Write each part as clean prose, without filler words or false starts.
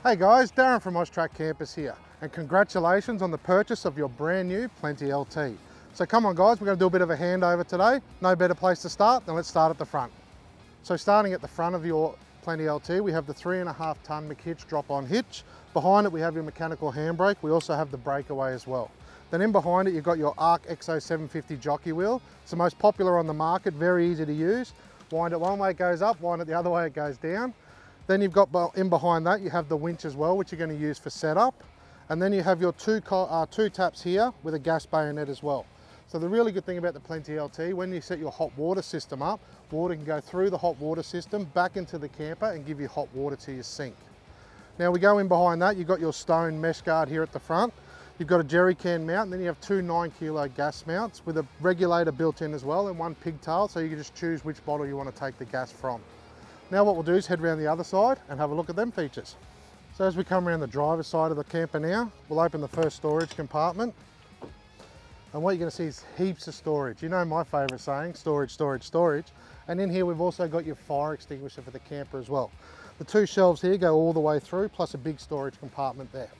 Hey guys, Darren from Austrack Campus here, and congratulations on the purchase of your brand new Plenty LT. So come on guys, we're going to do a bit of a handover today. No better place to start than let's start at the front. So starting at the front of your Plenty LT, we have the 3.5 ton McHitch drop-on hitch. Behind it we have your mechanical handbrake. We also have the breakaway as well. Then in behind it you've got your Arc XO 750 jockey wheel. It's the most popular on the market, very easy to use. Wind it one way it goes up, wind it the other way it goes down. Then you've got in behind that, you have the winch as well, which you're going to use for setup. And then you have your two taps here with a gas bayonet as well. So the really good thing about the Plenty LT, when you set your hot water system up, water can go through the hot water system back into the camper and give you hot water to your sink. Now we go in behind that, you've got your stone mesh guard here at the front. You've got a jerry can mount, and then you have two 9-kilo gas mounts with a regulator built in as well and one pigtail, so you can just choose which bottle you want to take the gas from. Now what we'll do is head around the other side and have a look at them features. So as we come around the driver's side of the camper now, we'll open the first storage compartment. And what you're going to see is heaps of storage. You know my favourite saying, storage, storage, storage. And in here we've also got your fire extinguisher for the camper as well. The two shelves here go all the way through, plus a big storage compartment there.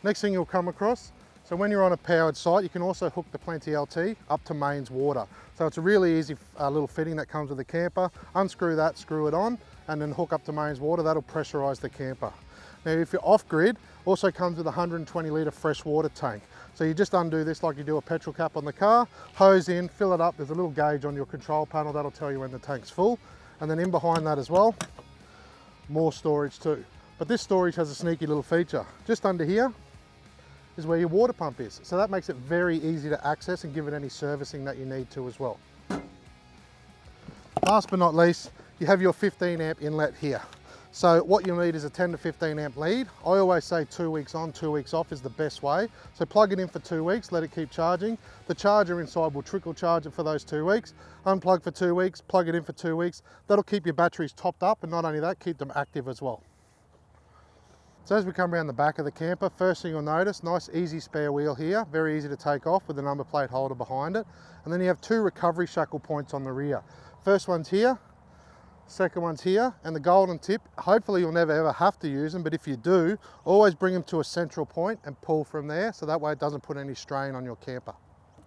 Next thing you'll come across, so when you're on a powered site, you can also hook the Plenty LT up to mains water. So it's a really easy little fitting that comes with the camper. Unscrew that, screw it on, and then hook up to mains water. That'll pressurize the camper. Now if you're off grid, also comes with a 120 litre fresh water tank. So you just undo this like you do a petrol cap on the car, hose in, fill it up. There's a little gauge on your control panel that'll tell you when the tank's full. And then in behind that as well, more storage too. But this storage has a sneaky little feature. Just under here is where your water pump is. So that makes it very easy to access and give it any servicing that you need to as well. Last but not least, you have your 15 amp inlet here. So what you'll need is a 10 to 15 amp lead. I always say 2 weeks on, 2 weeks off is the best way. So plug it in for 2 weeks, let it keep charging. The charger inside will trickle charge it for those 2 weeks. Unplug for 2 weeks, plug it in for 2 weeks. That'll keep your batteries topped up, and not only that, keep them active as well. So as we come around the back of the camper, first thing you'll notice, nice easy spare wheel here, very easy to take off with a number plate holder behind it. And then you have two recovery shackle points on the rear. First one's here, second one's here, and the golden tip, hopefully you'll never ever have to use them, but if you do, always bring them to a central point and pull from there, so that way it doesn't put any strain on your camper.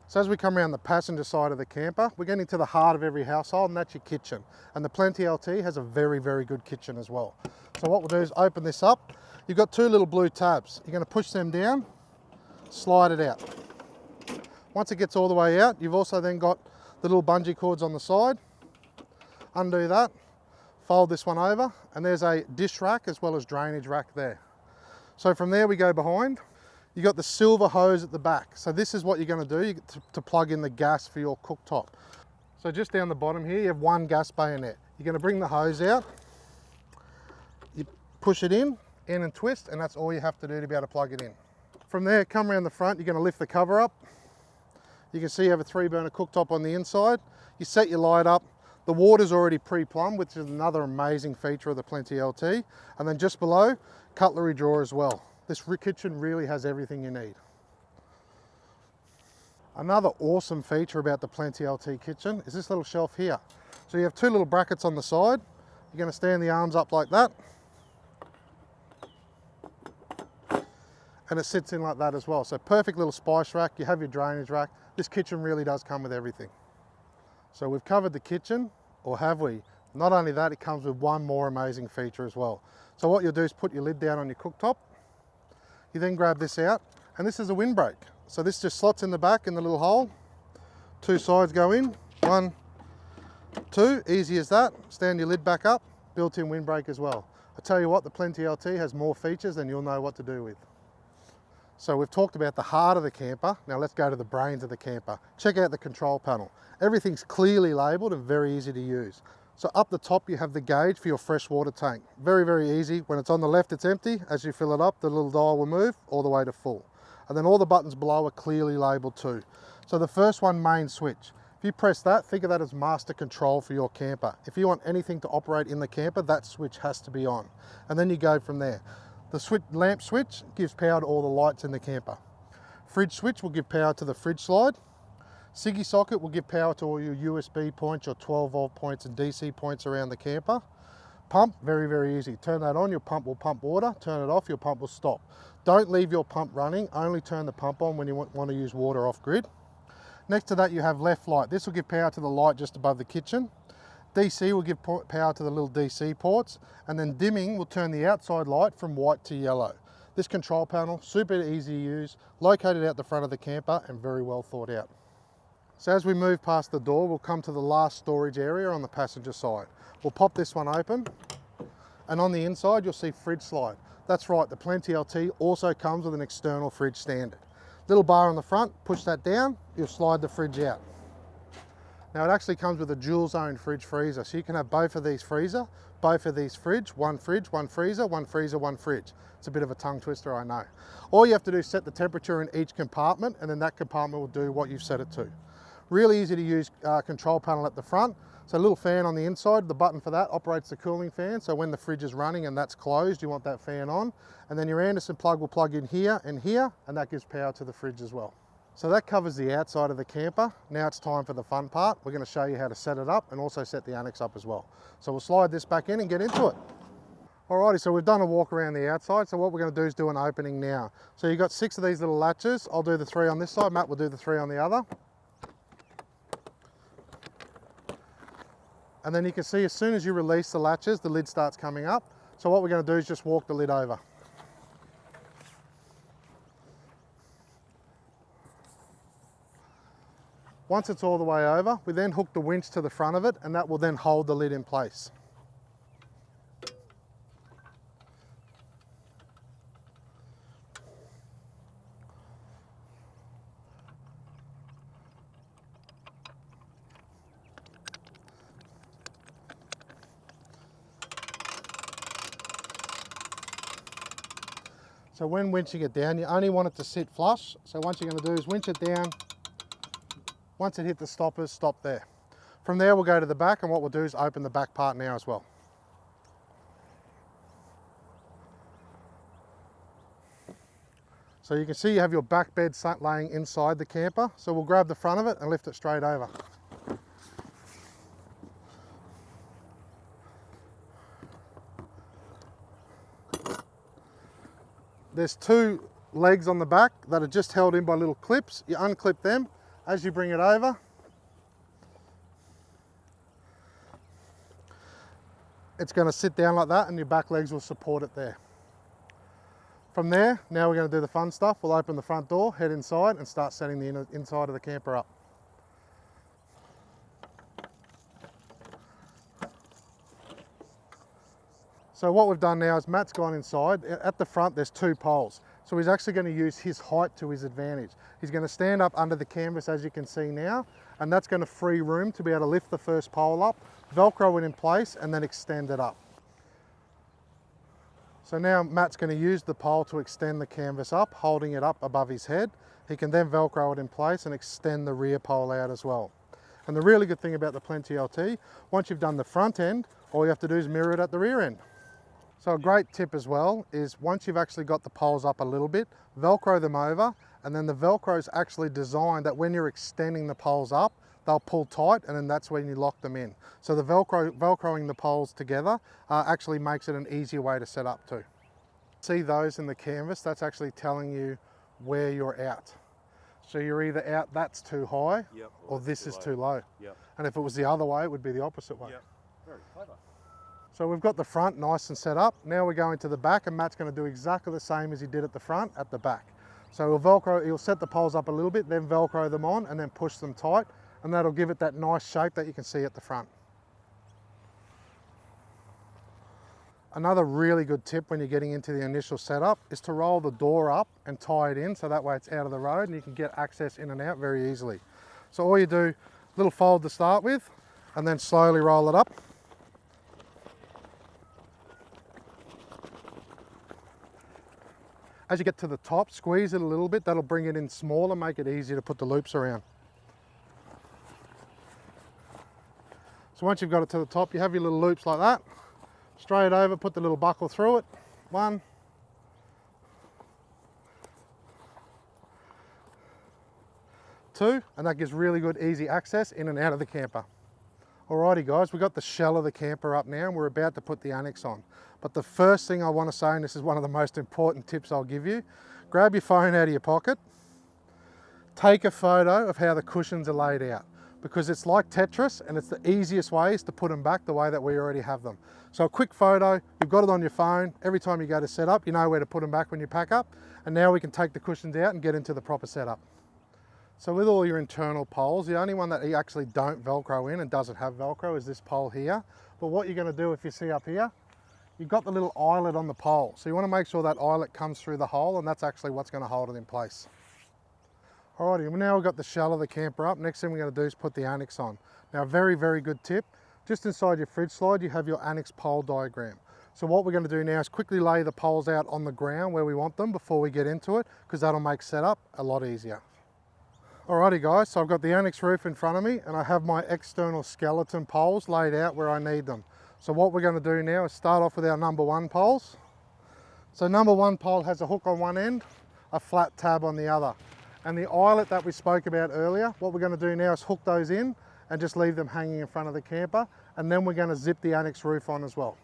So as we come around the passenger side of the camper, we're getting to the heart of every household, and that's your kitchen. And the Plenty LT has a very, very good kitchen as well. So what we'll do is open this up. You've got two little blue tabs. You're going to push them down, slide it out. Once it gets all the way out, you've also then got the little bungee cords on the side. Undo that, fold this one over, and there's a dish rack as well as drainage rack there. So from there we go behind. You've got the silver hose at the back. So this is what you're going to do to plug in the gas for your cooktop. So just down the bottom here, you have one gas bayonet. You're going to bring the hose out, you push it in and twist, and that's all you have to do to be able to plug it in. From there, come around the front, you're going to lift the cover up. You can see you have a 3-burner cooktop on the inside. You set your light up. The water's already pre-plumbed, which is another amazing feature of the Plenty LT. And then just below, cutlery drawer as well. This kitchen really has everything you need. Another awesome feature about the Plenty LT kitchen is this little shelf here. So you have two little brackets on the side. You're going to stand the arms up like that. And it sits in like that as well. So perfect little spice rack, you have your drainage rack. This kitchen really does come with everything. So we've covered the kitchen, or have we? Not only that, it comes with one more amazing feature as well. So what you'll do is put your lid down on your cooktop. You then grab this out, and this is a windbreak. So this just slots in the back in the little hole. Two sides go in, 1, 2, easy as that. Stand your lid back up, built-in windbreak as well. I tell you what, the Plenty LT has more features than you'll know what to do with. So we've talked about the heart of the camper. Now let's go to the brains of the camper. Check out the control panel. Everything's clearly labelled and very easy to use. So up the top you have the gauge for your fresh water tank. Very, very easy. When it's on the left it's empty. As you fill it up, the little dial will move all the way to full. And then all the buttons below are clearly labelled too. So the first one, main switch. If you press that, think of that as master control for your camper. If you want anything to operate in the camper, that switch has to be on. And then you go from there. The lamp switch gives power to all the lights in the camper. Fridge switch will give power to the fridge slide. Ciggy socket will give power to all your USB points, your 12 volt points and DC points around the camper. Pump, very, very easy. Turn that on, your pump will pump water. Turn it off, your pump will stop. Don't leave your pump running, only turn the pump on when you want to use water off grid. Next to that you have left light. This will give power to the light just above the kitchen. DC will give power to the little DC ports, and then dimming will turn the outside light from white to yellow. This control panel, super easy to use, located out the front of the camper and very well thought out. So as we move past the door, we'll come to the last storage area on the passenger side. We'll pop this one open, and on the inside you'll see fridge slide. That's right, the Plenty LT also comes with an external fridge standard. Little bar on the front, push that down, you'll slide the fridge out. Now it actually comes with a dual zone fridge freezer, so you can have both of these freezer, both of these fridge, one freezer, one freezer, one fridge. It's a bit of a tongue twister, I know. All you have to do is set the temperature in each compartment, and then that compartment will do what you've set it to. Really easy to use control panel at the front. So a little fan on the inside, the button for that operates the cooling fan. So when the fridge is running and that's closed, you want that fan on. And then your Anderson plug will plug in here, and that gives power to the fridge as well. So that covers the outside of the camper. Now it's time for the fun part. We're going to show you how to set it up and also set the Annex up as well. So we'll slide this back in and get into it. Alrighty, so we've done a walk around the outside. So what we're going to do is do an opening now. So you've got 6 of these little latches. I'll do the 3 on this side, Matt will do the 3 on the other. And then you can see as soon as you release the latches, the lid starts coming up. So what we're going to do is just walk the lid over. Once it's all the way over, we then hook the winch to the front of it, and that will then hold the lid in place. So when winching it down, you only want it to sit flush. So what you're going to do is winch it down. Once it hit the stoppers, stop there. From there we'll go to the back, and what we'll do is open the back part now as well. So you can see you have your back bed laying inside the camper. So we'll grab the front of it and lift it straight over. There's 2 legs on the back that are just held in by little clips. You unclip them as you bring it over. It's going to sit down like that, and your back legs will support it there. From there, now we're going to do the fun stuff. We'll open the front door, head inside, and start setting the inside of the camper up. So what we've done now is Matt's gone inside. At the front there's 2 poles. So he's actually going to use his height to his advantage. He's going to stand up under the canvas, as you can see now, and that's going to free room to be able to lift the first pole up, Velcro it in place, and then extend it up. So now Matt's going to use the pole to extend the canvas up, holding it up above his head. He can then Velcro it in place and extend the rear pole out as well. And the really good thing about the Plenty LT, once you've done the front end, all you have to do is mirror it at the rear end. So a great tip as well is once you've actually got the poles up a little bit, Velcro them over, and then the Velcro is actually designed that when you're extending the poles up, they'll pull tight, and then that's when you lock them in. So the Velcroing the poles together actually makes it an easier way to set up too. See those in the canvas, that's actually telling you where you're out. So you're either out, that's too high, yep, or this is too low. Yep. And if it was the other way, it would be the opposite way. Yep. Very clever. So we've got the front nice and set up. Now we're going to the back, and Matt's going to do exactly the same as he did at the front at the back. So he'll set the poles up a little bit, then Velcro them on, and then push them tight, and that'll give it that nice shape that you can see at the front. Another really good tip when you're getting into the initial setup is to roll the door up and tie it in, so that way it's out of the road and you can get access in and out very easily. So all you do, little fold to start with, and then slowly roll it up. As you get to the top, squeeze it a little bit. That'll bring it in smaller, make it easier to put the loops around. So once you've got it to the top, you have your little loops like that. Straight over, put the little buckle through it. 1, 2, and that gives really good, easy access in and out of the camper. Alrighty guys, we've got the shell of the camper up now and we're about to put the Annex on. But the first thing I want to say, and this is one of the most important tips I'll give you, grab your phone out of your pocket, take a photo of how the cushions are laid out, because it's like Tetris and it's the easiest way is to put them back the way that we already have them. So a quick photo, you've got it on your phone, every time you go to set up, you know where to put them back when you pack up, and now we can take the cushions out and get into the proper setup. So with all your internal poles, the only one that you actually don't Velcro in and doesn't have Velcro is this pole here. But what you're going to do, if you see up here, you've got the little eyelet on the pole. So you want to make sure that eyelet comes through the hole, and that's actually what's going to hold it in place. Alrighty, well now we've got the shell of the camper up. Next thing we're going to do is put the Annex on. Now, very, very good tip. Just inside your fridge slide, you have your Annex pole diagram. So what we're going to do now is quickly lay the poles out on the ground where we want them before we get into it, because that'll make setup a lot easier. Alrighty guys, so I've got the Annex roof in front of me and I have my external skeleton poles laid out where I need them. So what we're going to do now is start off with our number 1 poles. So number 1 pole has a hook on one end, a flat tab on the other. And the eyelet that we spoke about earlier, what we're going to do now is hook those in and just leave them hanging in front of the camper, and then we're going to zip the Annex roof on as well.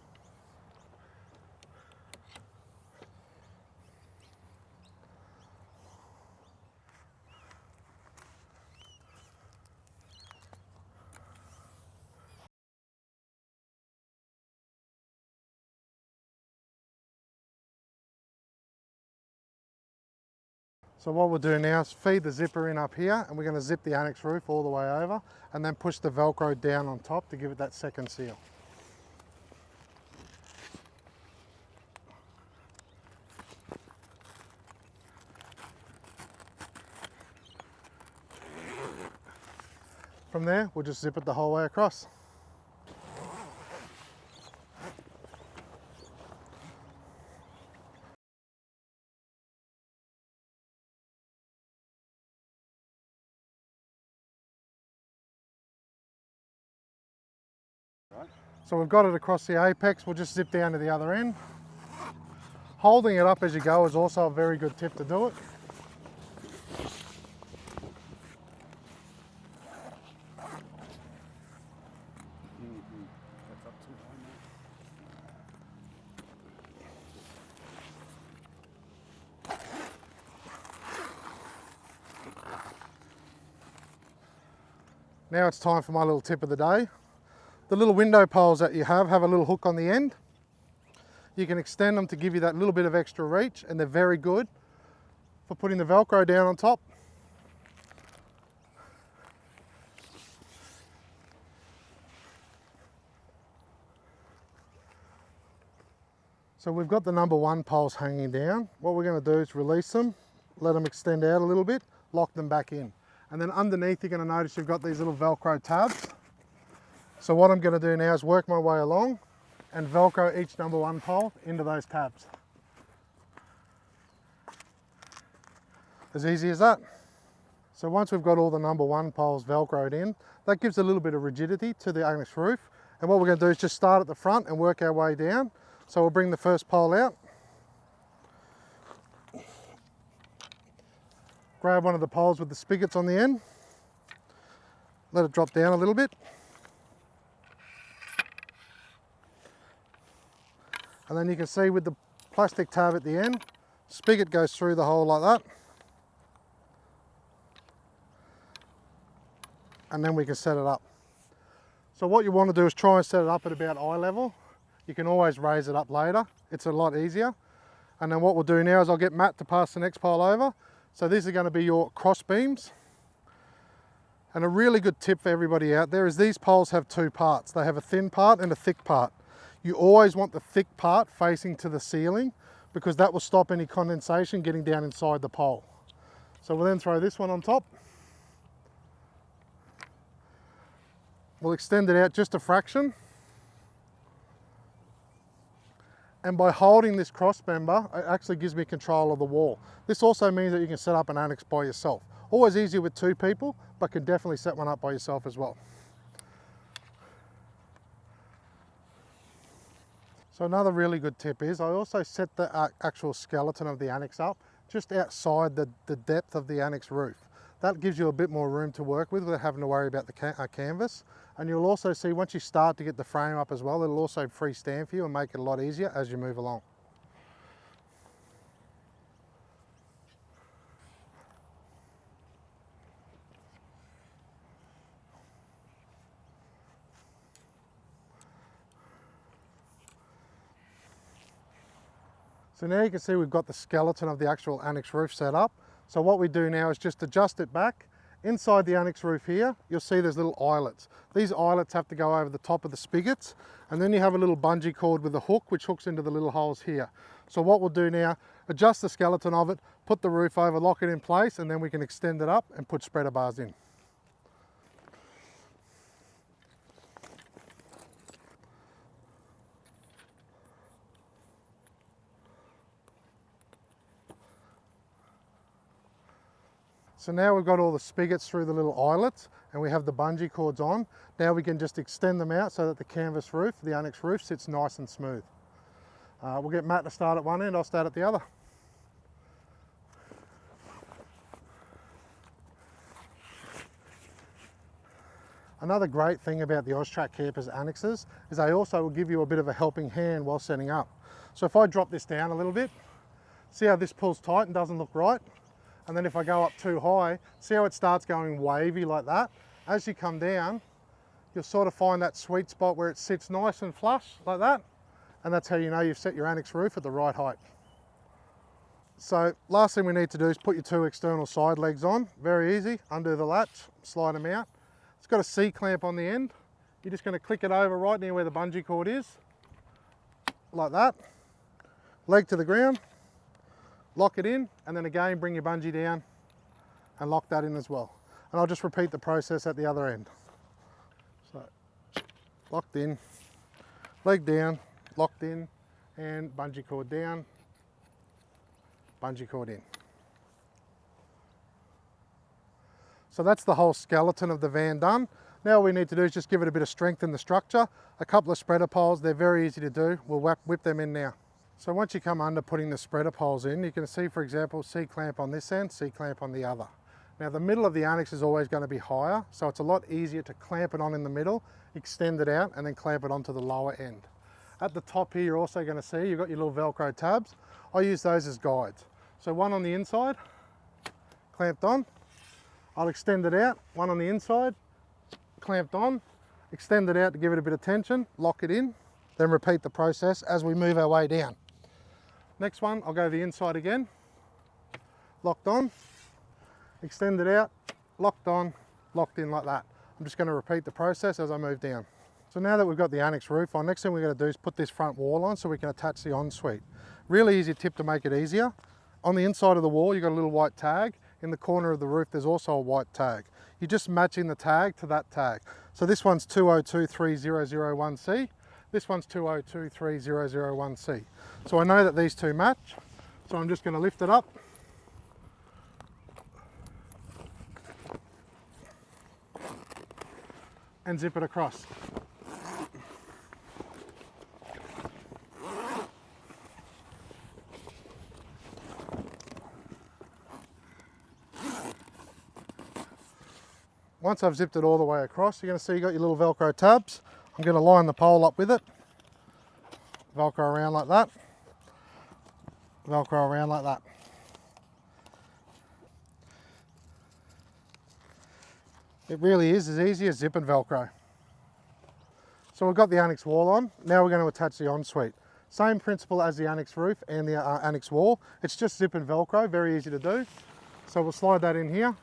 So what we'll do now is feed the zipper in up here, and we're going to zip the Annex roof all the way over and then push the Velcro down on top to give it that second seal. From there, we'll just zip it the whole way across. So we've got it across the apex, we'll just zip down to the other end. Holding it up as you go is also a very good tip to do it. Now it's time for my little tip of the day. The little window poles that you have a little hook on the end. You can extend them to give you that little bit of extra reach, and they're very good for putting the Velcro down on top. So we've got the number 1 poles hanging down. What we're going to do is release them, let them extend out a little bit, lock them back in. And then underneath you're going to notice you've got these little Velcro tabs. So what I'm going to do now is work my way along and Velcro each number 1 pole into those tabs. As easy as that. So once we've got all the number 1 poles Velcroed in, that gives a little bit of rigidity to the Annex roof. And what we're going to do is just start at the front and work our way down. So we'll bring the first pole out. Grab one of the poles with the spigots on the end. Let it drop down a little bit. And then you can see with the plastic tab at the end, spigot goes through the hole like that. And then we can set it up. So what you want to do is try and set it up at about eye level. You can always raise it up later. It's a lot easier. And then what we'll do now is I'll get Matt to pass the next pole over. So these are going to be your cross beams. And a really good tip for everybody out there is these poles have 2 parts. They have a thin part and a thick part. You always want the thick part facing to the ceiling, because that will stop any condensation getting down inside the pole. So we'll then throw this one on top. We'll extend it out just a fraction. And by holding this cross member, it actually gives me control of the wall. This also means that you can set up an Annex by yourself. Always easier with 2 people, but can definitely set one up by yourself as well. So another really good tip is I also set the actual skeleton of the Annex up just outside the depth of the Annex roof. That gives you a bit more room to work with without having to worry about the canvas. And you'll also see once you start to get the frame up as well, it'll also freestand for you and make it a lot easier as you move along. So now you can see we've got the skeleton of the actual Annex roof set up. So what we do now is just adjust it back. Inside the Annex roof here, you'll see there's little eyelets. These eyelets have to go over the top of the spigots, and then you have a little bungee cord with a hook which hooks into the little holes here. So what we'll do now, adjust the skeleton of it, put the roof over, lock it in place, and then we can extend it up and put spreader bars in. So now we've got all the spigots through the little eyelets and we have the bungee cords on. Now we can just extend them out so that the canvas roof, the Annex roof, sits nice and smooth. We'll get Matt to start at one end, I'll start at the other. Another great thing about the Austrack campers annexes is they also will give you a bit of a helping hand while setting up. So if I drop this down a little bit, see how this pulls tight and doesn't look right? And then if I go up too high, see how it starts going wavy like that? As you come down, you'll sort of find that sweet spot where it sits nice and flush like that. And that's how you know you've set your Annex roof at the right height. So last thing we need to do is put your two external side legs on. Very easy, undo the latch, slide them out. It's got a C-clamp on the end. You're just going to click it over right near where the bungee cord is, like that. Leg to the ground. Lock it in, and then again bring your bungee down and lock that in as well. And I'll just repeat the process at the other end. So locked in, leg down, locked in, and bungee cord down, bungee cord in. So that's the whole skeleton of the van done. Now all we need to do is just give it a bit of strength in the structure. A couple of spreader poles, they're very easy to do. We'll whip them in now. So once you come under putting the spreader poles in, you can see, for example, C-clamp on this end, C-clamp on the other. Now the middle of the Annex is always going to be higher, so it's a lot easier to clamp it on in the middle, extend it out, and then clamp it onto the lower end. At the top here, you're also going to see you've got your little Velcro tabs. I use those as guides. So one on the inside, clamped on. I'll extend it out, one on the inside, clamped on, extend it out to give it a bit of tension, lock it in, then repeat the process as we move our way down. Next one, I'll go the inside again, locked on, extend it out, locked on, locked in like that. I'm just going to repeat the process as I move down. So now that we've got the Annex roof on, next thing we're going to do is put this front wall on so we can attach the ensuite. Really easy tip to make it easier. On the inside of the wall, you've got a little white tag. In the corner of the roof, there's also a white tag. You're just matching the tag to that tag. So this one's 2023001C. This one's 2023001C. So I know that these two match. So I'm just going to lift it up. And zip it across. Once I've zipped it all the way across, you're going to see you've got your little Velcro tabs. I'm going to line the pole up with it. Velcro around like that. Velcro around like that. It really is as easy as zip and Velcro. So we've got the Annex wall on. Now we're going to attach the ensuite. Same principle as the Annex roof and the Annex wall. It's just zip and Velcro, very easy to do. So we'll slide that in here.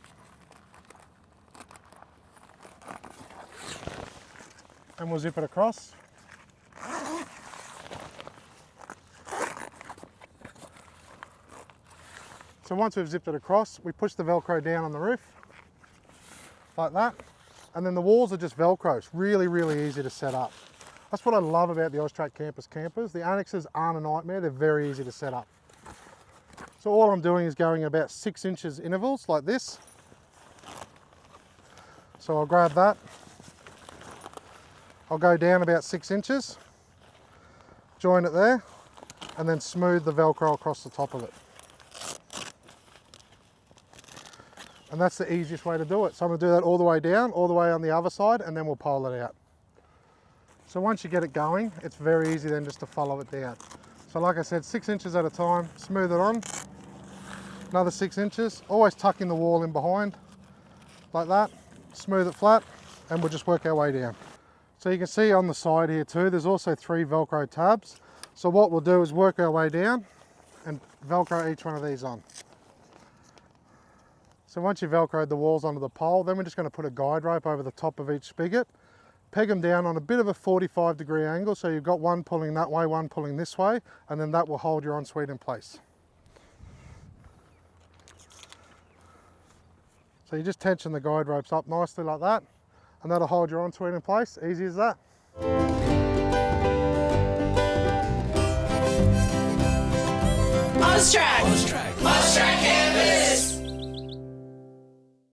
And we'll zip it across. So once we've zipped it across, we push the Velcro down on the roof, like that. And then the walls are just Velcro. It's really, really easy to set up. That's what I love about the Austrack campers. The Annexes aren't a nightmare, they're very easy to set up. So all I'm doing is going at about 6 inches intervals, like this. So I'll grab that. I'll go down about 6 inches, join it there, and then smooth the Velcro across the top of it. And that's the easiest way to do it. So I'm gonna do that all the way down, all the way on the other side, and then we'll pole it out. So once you get it going, it's very easy then just to follow it down. So like I said, 6 inches at a time, smooth it on. Another 6 inches, always tucking the wall in behind, like that. Smooth it flat, and we'll just work our way down. So you can see on the side here too, there's also 3 Velcro tabs. So what we'll do is work our way down and Velcro each one of these on. So once you've Velcroed the walls onto the pole, then we're just going to put a guide rope over the top of each spigot, peg them down on a bit of a 45-degree angle, so you've got one pulling that way, one pulling this way, and then that will hold your ensuite in place. So you just tension the guide ropes up nicely like that, and that'll hold your ensuite in place, easy as that. Austrack. Austrack